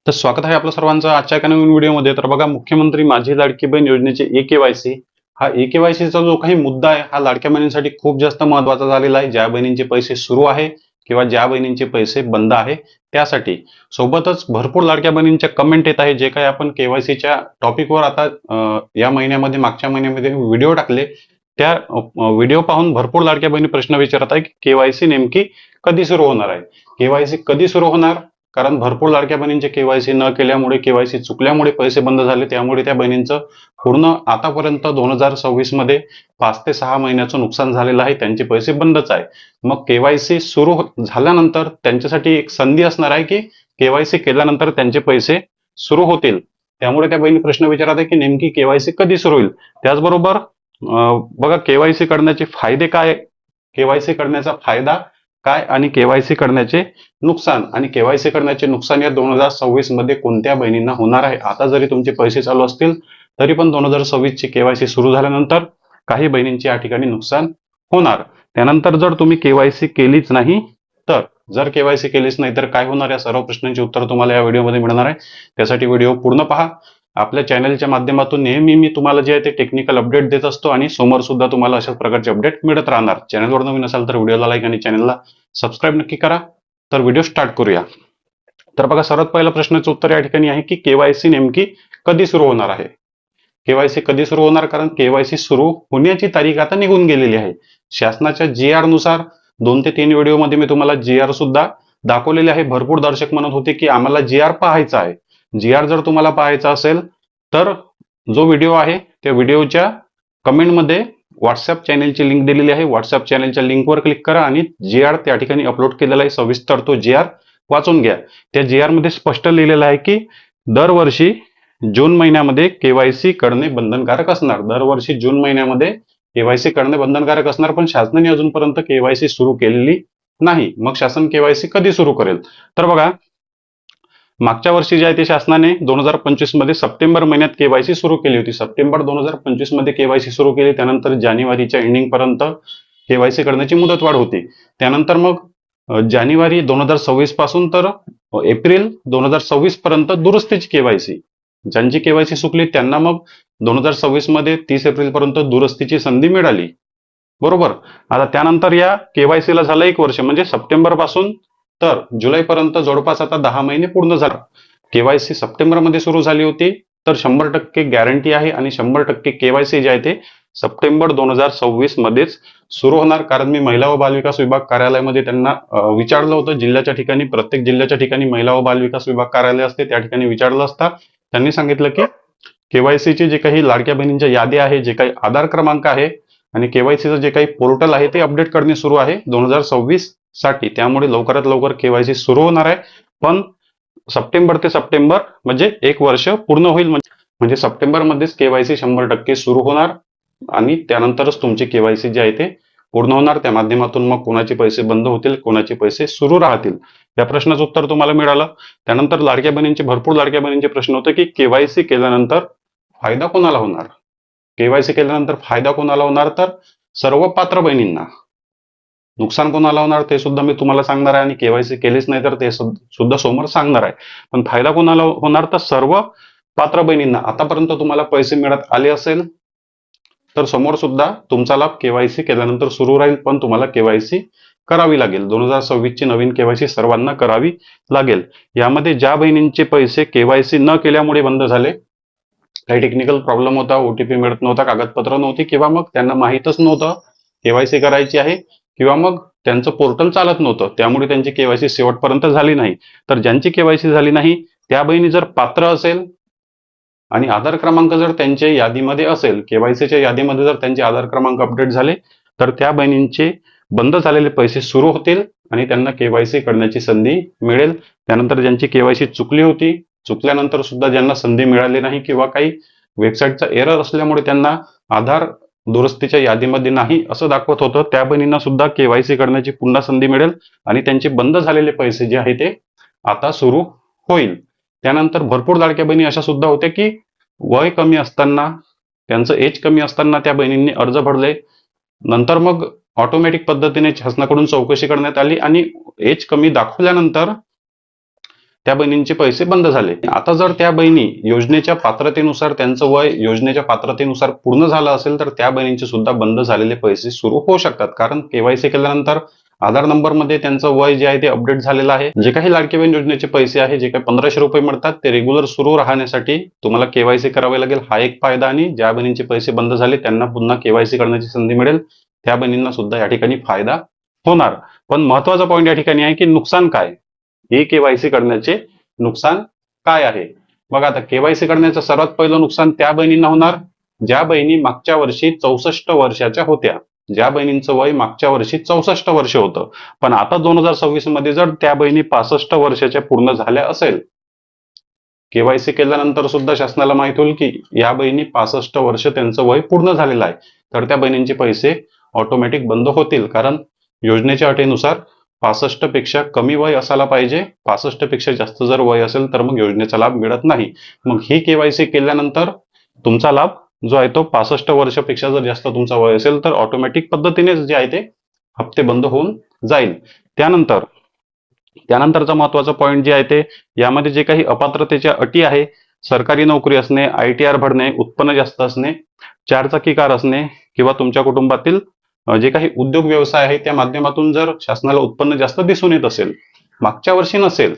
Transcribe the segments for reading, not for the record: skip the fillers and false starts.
तर स्वागत आहे आपल्या सर्वांचं आजच्या एका नवीन व्हिडिओमध्ये. तर बघा, मुख्यमंत्री माझी लाडकी बहीण योजनेचे ई-केवायसी हा ई-केवायसीचा जो काही मुद्दा आहे हा लाडक्या बहिणींसाठी खूप जास्त महत्त्वाचा झालेला आहे. ज्या बहिणींचे पैसे सुरू आहे किंवा ज्या बहिणींचे पैसे बंद आहे त्यासाठी. सोबतच भरपूर लाडक्या बहिणींच्या कमेंट येत आहे. जे काही आपण केवायसीच्या टॉपिकवर आता या महिन्यामध्ये मागच्या महिन्यामध्ये व्हिडिओ टाकले त्या व्हिडिओ पाहून भरपूर लाडक्या बहिणी प्रश्न विचारत आहे की केवायसी नेमकी कधी सुरू होणार आहे. केवायसी कधी सुरू होणार, कारण भरपूर लाडक्या बहिणींचे केवायसी न केल्यामुळे केवायसी चुकल्यामुळे पैसे बंद झाले. त्यामुळे त्या बहिणींचं पूर्ण आतापर्यंत 2026 मध्ये 5 ते 6 महिन्याचं नुकसान झालेलं आहे. त्यांचे पैसे बंदच आहे. मग केवायसी सुरू झाल्यानंतर त्यांच्यासाठी एक संधी असणार आहे की केवायसी केल्यानंतर त्यांचे पैसे सुरू होतील. त्यामुळे त्या बहिणी प्रश्न विचारत आहे की नेमकी केवायसी कधी सुरू होईल. त्याचबरोबर बघा, केवायसी करण्याचे फायदे काय, केवायसी करण्याचा फायदा काय आणि केवायसी करण्याचे नुकसान आणि केवायसी करण्याचे नुकसान या 2026 मध्ये कोणत्या बहिणींना होणार आहे. आता जरी तुमचे पैसे चालू असतील तरी पण 2026 ची केवायसी सुरू झाल्यानंतर काही बहिणींचे या ठिकाणी नुकसान होणार. त्यानंतर जर तुम्ही केवायसी केलीच नाही तर, जर केवायसी केलीच नाही तर काय होणार, या सर्व प्रश्नांची उत्तर तुम्हाला या व्हिडिओमध्ये मिळणार आहे. त्यासाठी व्हिडिओ पूर्ण पहा. आपल्या चॅनलच्या माध्यमातून नेहमी मी तुम्हाला जे आहे ते टेक्निकल अपडेट देत असतो आणि समोर सुद्धा तुम्हाला अशाच प्रकारचे अपडेट मिळत राहणार. चॅनलवर नवीन असाल तर व्हिडिओला लाईक आणि चॅनलला सबस्क्राईब नक्की करा. तर व्हिडिओ स्टार्ट करूया. तर बघा, सर्वात पहिला प्रश्नाचं उत्तर या ठिकाणी आहे की केवायसी नेमकी कधी सुरू होणार आहे. केवायसी कधी सुरू होणार, कारण केवायसी सुरू होण्याची तारीख आता निघून गेलेली आहे. शासनाच्या GR नुसार 2 ते 3 व्हिडिओमध्ये मी तुम्हाला GR सुद्धा दाखवलेले आहे. भरपूर दर्शक म्हणत होते की आम्हाला GR पाहायचा आहे. GR जर तुम्हाला पाहायचा असेल तर जो व्हिडिओ आहे त्या व्हिडिओच्या कमेंटमध्ये व्हॉट्सअप चॅनेलची लिंक दिलेली आहे. व्हॉट्सअप चॅनेलच्या लिंकवर क्लिक करा आणि GR त्या ठिकाणी अपलोड केलेला आहे. सविस्तर तो GR वाचून घ्या. त्या GR मध्ये स्पष्ट लिहिलेलं आहे की दरवर्षी जून महिन्यामध्ये केवायसी करणे बंधनकारक असणार. दरवर्षी जून महिन्यामध्ये केवायसी करणे बंधनकारक असणार, पण शासनाने अजूनपर्यंत केवायसी सुरू केलेली नाही. मग शासन केवायसी कधी सुरू करेल. तर बघा, मागच्या वर्षी जे आहे ते शासनाने 2025 मध्ये सप्टेंबर महिन्यात केवायसी सुरू केली होती. सप्टेंबर 2025 मध्ये केवायसी सुरू केली. त्यानंतर जानेवारीच्या एंडिंग पर्यंत केवायसी करण्याची मुदतवाढ होती. त्यानंतर मग जानेवारी 2026 पासून तर एप्रिल 2026 पर्यंत दुरुस्तीची केवायसी. ज्यांची केवायसी चुकली त्यांना मग 2026 मध्ये 30 एप्रिल पर्यंत दुरुस्तीची संधी मिळाली. बरोबर. आता त्यानंतर या केवायसीला झालं 1 वर्ष, म्हणजे सप्टेंबर पासून तर जुलैपर्यंत जवळपास आता 10 महिने पूर्ण झाले. केवायसी सप्टेंबर मध्ये सुरू झाली होती, तर 100% गॅरंटी आहे आणि 100% केवायसी जे आहे ते सप्टेंबर 2026 मध्येच सुरू होणार. कारण मी महिला व बालविकास विभाग कार्यालयामध्ये त्यांना विचारलं होतं. जिल्ह्याच्या ठिकाणी, प्रत्येक जिल्ह्याच्या ठिकाणी महिला व बालविकास विभाग कार्यालय असते, त्या ठिकाणी विचारलं असता त्यांनी सांगितलं की केवायसीची जे काही लाडक्या बहिणींच्या यादी आहे, जे काही आधार क्रमांक आहे आणि केवायसीचं जे काही पोर्टल आहे ते अपडेट करणे सुरू आहे 2026 साठी. त्यामुळे लवकरात लवकर केवायसी सुरू होणार आहे. पण सप्टेंबर ते सप्टेंबर म्हणजे 1 वर्ष पूर्ण होईल. म्हणजे सप्टेंबर मध्येच केवायसी 100% सुरू होणार आणि त्यानंतरच तुमचे केवायसी जे आहे ते पूर्ण होणार. त्या माध्यमातून मग कोणाचे पैसे बंद होतील, कोणाचे पैसे सुरू राहतील. या प्रश्नाचं उत्तर तुम्हाला मिळालं. त्यानंतर भरपूर लाडक्या बहिणींचे प्रश्न होते की केवायसी केल्यानंतर फायदा कोणाला होणार. केवायसी केल्यानंतर फायदा कोणाला होणार, तर सर्व पात्र बहिणींना. नुकसान कोणाला होणार ते सुद्धा मी तुम्हाला सांगणार आहे आणि केवायसी केलीच नाही तर ते सुद्धा समोर सांगणार आहे. पण फायदा कोणाला होणार, तर सर्व पात्र बहिणींना. आतापर्यंत तुम्हाला पैसे मिळत आले असेल तर समोर सुद्धा तुमचा लाभ केवायसी केल्यानंतर सुरू राहील, पण तुम्हाला केवायसी करावी लागेल. 2026 ची नवीन केवायसी सर्वांना करावी लागेल. यामध्ये ज्या बहिणींचे पैसे केवायसी न केल्यामुळे बंद झाले, काही टेक्निकल प्रॉब्लेम होता, OTP मिळत नव्हता, कागदपत्र नव्हती, किंवा मग त्यांना माहीतच नव्हतं केवायसी करायची आहे, किंवा मग त्यांचं पोर्टल चालत नव्हतं, त्यामुळे त्यांची केवायसी शेवटपर्यंत झाली नाही. तर ज्यांची केवायसी झाली नाही त्या बहिणी जर पात्र असेल आणि आधार क्रमांक जर त्यांच्या यादीमध्ये असेल, केवायसीच्या यादीमध्ये जर त्यांचे आधार क्रमांक अपडेट झाले, तर त्या बहिणींचे बंद झालेले पैसे सुरू होतील आणि त्यांना केवायसी करण्याची संधी मिळेल. त्यानंतर ज्यांची केवायसी चुकली होती, चुकल्यानंतर सुद्धा ज्यांना संधी मिळाली नाही किंवा काही वेबसाईटचा एरर असल्यामुळे त्यांना आधार दुरुस्तीच्या यादीमध्ये नाही असं दाखवत होतं, त्या बहिणींना सुद्धा केवायसी करण्याची पुन्हा संधी मिळेल आणि त्यांचे बंद झालेले पैसे जे आहे ते आता सुरू होईल. त्यानंतर भरपूर लाडक्या बहिणी अशा सुद्धा होत्या की वय कमी असताना, त्यांचं एज कमी असताना त्या बहिणींनी अर्ज भरले. नंतर मग ऑटोमॅटिक पद्धतीने शासनाकडून चौकशी करण्यात आली आणि एज कमी दाखवल्यानंतर त्या बहिणींचे पैसे बंद झाले. आता जर त्या बहिणी योजनेच्या पात्रतेनुसार त्यांचं वय योजनेच्या पात्रतेनुसार पूर्ण झालं असेल तर त्या बहिणींचे सुद्धा बंद झालेले पैसे सुरू होऊ शकतात. कारण केवायसी केल्यानंतर आधार नंबर मध्ये त्यांचं वय जे आहे ते अपडेट झालेलं आहे. जे काही लाडकी बहीण योजनेचे पैसे आहे, जे काही 1500 रुपये मिळतात ते रेग्युलर सुरू राहण्यासाठी तुम्हाला केवायसी करावे लागेल. हा एक फायदा. आणि ज्या बहिणींचे पैसे बंद झाले त्यांना पुन्हा केवायसी करण्याची संधी मिळेल. त्या बहिणींना सुद्धा या ठिकाणी फायदा होणार. पण महत्वाचा पॉईंट या ठिकाणी आहे की नुकसान काय, हे केवायसी करण्याचे नुकसान काय आहे. बघा, आता केवायसी करण्याचं सर्वात पहिलं नुकसान त्या बहिणींना होणार ज्या बहिणी मागच्या वर्षी 64 वर्षाच्या होत्या. ज्या बहिणींचं वय मागच्या वर्षी 64 वर्ष होतं, पण आता 2026 मध्ये जर त्या बहिणी 65 वर्षाच्या पूर्ण झाल्या असेल, केवायसी केल्यानंतर सुद्धा शासनाला माहित होईल की या बहिणी 65 वर्ष त्यांचं वय पूर्ण झालेलं आहे, तर त्या बहिणींचे पैसे ऑटोमॅटिक बंद होतील. कारण योजनेच्या अटीनुसार 65 पेक्षा कमी वय असायला पाहिजे. 65 पेक्षा जास्त जर वय असेल तर मग योजनेचा लाभ मिळत नाही. मग ही केवायसी केल्यानंतर तुमचा लाभ जो आहे तो 65 वर्षापेक्षा जर जास्त तुमचा वय असेल तर ऑटोमॅटिक पद्धतीने जे आहे ते हप्ते बंद होऊन जाईल. त्यानंतरचा महत्वाचा पॉईंट जे आहे ते यामध्ये जे काही अपात्रतेच्या अटी आहे, सरकारी नोकरी असणे, ITR भरणे, उत्पन्न जास्त असणे, 4 चाकी कार असणे किंवा तुमच्या कुटुंबातील जे काही उद्योग व्यवसाय आहे त्या माध्यमातून जर शासनाला उत्पन्न जास्त दिसून येत असेल, मागच्या वर्षी नसेल.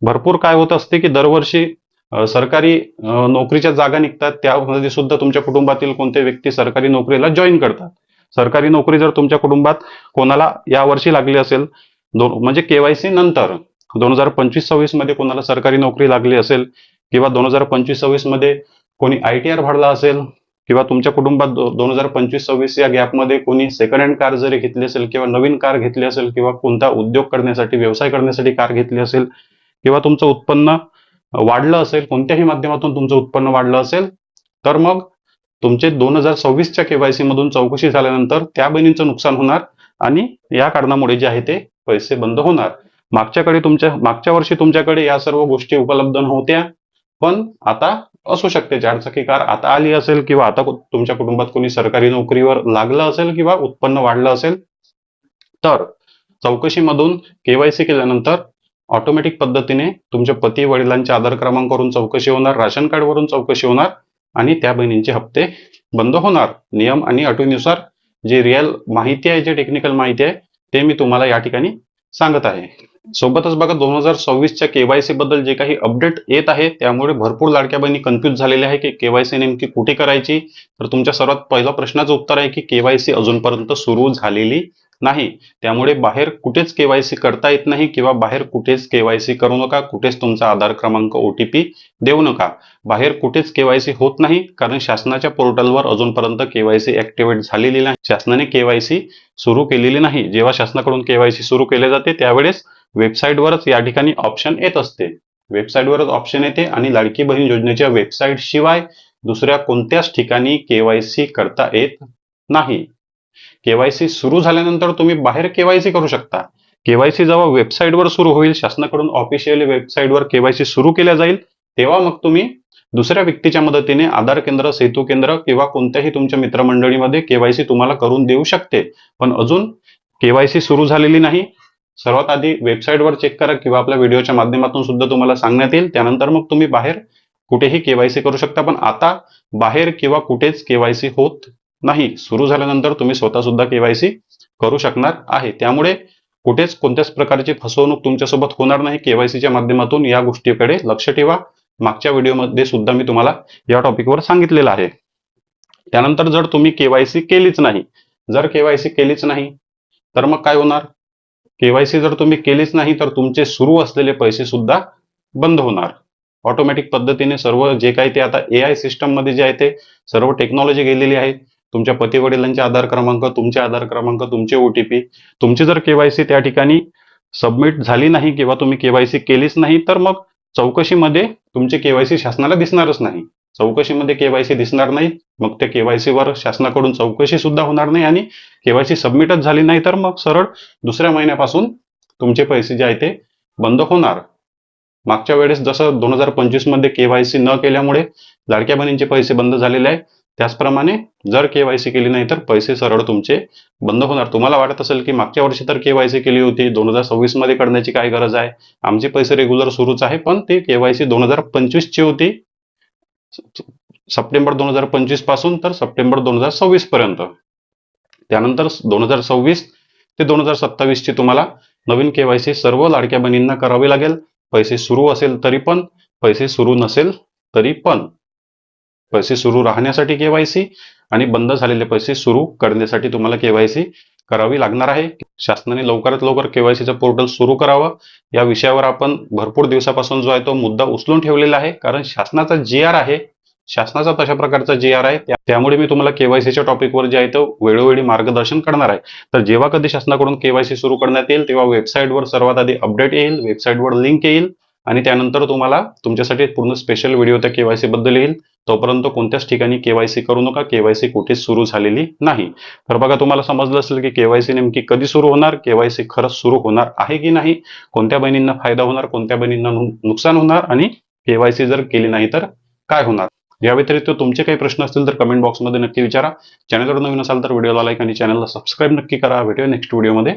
भरपूर काय होत असते की दरवर्षी सरकारी नोकरीच्या जागा निघतात, त्यामध्ये सुद्धा तुमच्या कुटुंबातील कोणते व्यक्ती सरकारी नोकरीला जॉईन करतात. सरकारी नोकरी जर तुमच्या कुटुंबात कोणाला या वर्षी लागली असेल, म्हणजे केवायसी नंतर 2025-26 मध्ये कोणाला सरकारी नोकरी लागली असेल किंवा 2025-26 मध्ये कोणी ITR भरला असेल किंवा तुमच्या कुटुंबात 2025-26 या गॅपमध्ये कोणी सेकंड हँड कार जरी घेतली असेल किंवा नवीन कार घेतली असेल किंवा कोणता उद्योग करण्यासाठी व्यवसाय करण्यासाठी कार घेतली असेल किंवा तुमचं उत्पन्न वाढलं असेल, कोणत्याही माध्यमातून तुमचं उत्पन्न वाढलं असेल, तर मग तुमचे 2026च्या केवायसी मधून चौकशी झाल्यानंतर त्या बहिणींचं नुकसान होणार आणि या कारणामुळे जे आहे ते पैसे बंद होणार. मागच्या वर्षी तुमच्याकडे या सर्व गोष्टी उपलब्ध नव्हत्या, पण आता असू शकते. 4 चाकी कार आता आली असेल किंवा आता तुमच्या कुटुंबात कोणी सरकारी नोकरीवर लागलं असेल किंवा उत्पन्न वाढलं असेल, तर चौकशीमधून केवायसी केल्यानंतर ऑटोमॅटिक पद्धतीने तुमच्या पती वडिलांच्या आधार क्रमांकावरून चौकशी होणार, राशन कार्ड वरून चौकशी होणार आणि त्या बहिणींचे हप्ते बंद होणार. नियम आणि अटीनुसार जे रिअल माहिती आहे, जे टेक्निकल माहिती आहे ते मी तुम्हाला या ठिकाणी सांगत आहे. सोबतच बघा, 2026च्या केवायसी बद्दल जे काही अपडेट येत आहे त्यामुळे भरपूर लाडक्या बहिणी कन्फ्युज झालेल्या आहे की केवायसी नेमकी कुठे करायची. तर तुमच्या सर्वात पहिल्या प्रश्नाचं उत्तर आहे की केवायसी अजूनपर्यंत सुरू झालेली नाही. त्यामुळे बाहेर कुठेच केवायसी करता येत नाही किंवा बाहेर कुठेच केवायसी करू नका. कुठेच तुमचा आधार क्रमांक OTP देऊ नका. बाहेर कुठेच केवायसी होत नाही, कारण शासनाच्या पोर्टलवर अजूनपर्यंत केवायसी ऍक्टिव्हेट झालेली नाही. शासनाने केवायसी सुरू केलेली नाही. जेव्हा शासनाकडून केवायसी सुरू केले जाते त्यावेळेस वेबसाईटवरच या ठिकाणी ऑप्शन येत असते. वेबसाईटवरच ऑप्शन येते आणि लाडकी बहीण योजनेच्या वेबसाईट शिवाय दुसऱ्या कोणत्याच ठिकाणी केवायसी करता येत नाही. केवायसी सुरू झाल्यानंतर तुम्ही बाहेर केवायसी करू शकता. केवायसी जेव्हा वेबसाईटवर सुरू होईल, शासनाकडून ऑफिशियली वेबसाईटवर केवायसी सुरू केल्या जाईल, तेव्हा मग तुम्ही दुसऱ्या व्यक्तीच्या मदतीने आधार केंद्र, सेतू केंद्र किंवा कोणत्याही तुमच्या मित्रमंडळीमध्ये केवायसी तुम्हाला करून देऊ शकते. पण अजून केवायसी सुरू झालेली नाही. सर्वात आधी वेबसाईटवर चेक करा किंवा आपल्या व्हिडिओच्या माध्यमातून सुद्धा तुम्हाला सांगण्यात येईल. त्यानंतर मग तुम्ही बाहेर कुठेही केवायसी करू शकता. पण आता बाहेर किंवा कुठेच केवायसी होत नाही. सुरू झाल्यानंतर तुम्ही स्वतः सुद्धा केवायसी करू शकणार आहे. त्यामुळे कुठेच कोणत्याच प्रकारची फसवणूक तुमच्यासोबत होणार नाही केवायसीच्या माध्यमातून. या गोष्टीकडे लक्ष ठेवा. मागच्या व्हिडिओमध्ये सुद्धा मी तुम्हाला या टॉपिकवर सांगितलेलं आहे. त्यानंतर जर तुम्ही केवायसी केलीच नाही, तर मग काय होणार? केवायसी जर तुम्ही केलीच नाही तर तुमचे सुरू असलेले पैसे सुद्धा बंद होणार. ऑटोमॅटिक पद्धतीने सर्व जे काही ते आता AI सिस्टम मध्ये जे आहे ते सर्व टेक्नॉलॉजी गेलेली आहे. तुमच्या पती वडिलांचे आधार क्रमांक, तुमचे आधार क्रमांक, तुमचे OTP, तुमची जर केवायसी त्या ठिकाणी सबमिट झाली नाही किंवा तुम्ही केवायसी केलीच नाही, तर मग चौकशीमध्ये तुमची केवायसी शासनाला दिसणारच नाही. चौकशीमध्ये केवायसी दिसणार नाही, मग त्या केवायसी वर शासनाकडून चौकशी सुद्धा होणार नाही आणि केवायसी सबमिटच झाली नाही तर मग सरळ दुसऱ्या महिन्यापासून तुमचे पैसे जे आहे ते बंद होणार. मागच्या वेळेस जसं 2025 मध्ये केवायसी न केल्यामुळे लाडक्या बहिणींचे पैसे बंद झालेले आहे, त्याचप्रमाणे जर केवायसी केली नाही तर पैसे सरळ तुमचे बंद होणार. तुम्हाला वाटत असेल की मागच्या वर्षी तर केवायसी केली होती, 2026 मध्ये करण्याची काय गरज आहे, आमचे पैसे रेग्युलर सुरूच आहे. पण ते केवायसी 2025 ची होती, सप्टेंबर 2025 पासून तर सप्टेंबर 2026 पर्यंत. त्यानंतर 2026 ते 2027 ची तुम्हाला नवीन केवायसी सर्व लाडक्या बहिणींना करावी लागेल. पैसे सुरू असेल तरी पण, पैसे सुरू नसेल तरी पण. पैसे सुरू राहण्यासाठी केवायसी आणि बंद झालेले पैसे सुरू करण्यासाठी तुम्हाला केवायसी करावी लागणार आहे. शासनाने लवकरात लवकर केवायसीचं पोर्टल सुरू करावं, या विषयावर आपण भरपूर दिवसापासून जो आहे तो मुद्दा उचलून ठेवलेला आहे. कारण शासनाचा GR आहे, शासनाचा तशा प्रकारचा GR आहे, त्यामुळे मी तुम्हाला केवायसीच्या टॉपिकवर जे आहे तो वेळोवेळी मार्गदर्शन करणार आहे. तर जेव्हा कधी शासनाकडून केवायसी सुरू करण्यात येईल तेव्हा वेबसाईटवर सर्वात आधी अपडेट येईल, वेबसाईटवर लिंक येईल आणि त्यानंतर तुम्हाला तुमच्यासाठी पूर्ण स्पेशल व्हिडिओ त्या केवायसी बद्दल येईल. तोपर्यंत कोणत्याच ठिकाणी केवायसी करू नका, केवायसी कुठेच सुरू झालेली नाही. तर बघा, तुम्हाला समजलं असेल की केवायसी नेमकी कधी सुरू होणार, केवायसी खरंच सुरू होणार आहे की नाही, कोणत्या बहिणींना फायदा होणार, कोणत्या बहिणींना नुकसान होणार आणि केवायसी जर केली नाही तर काय होणार. या व्यतिरिक्त तुमचे काही प्रश्न असतील तर कमेंट बॉक्समध्ये नक्की विचारा. चॅनलवर नवीन असाल तर व्हिडिओला लाईक आणि चॅनलला सबस्क्राईब नक्की करा. भेटूया नेक्स्ट व्हिडिओमध्ये.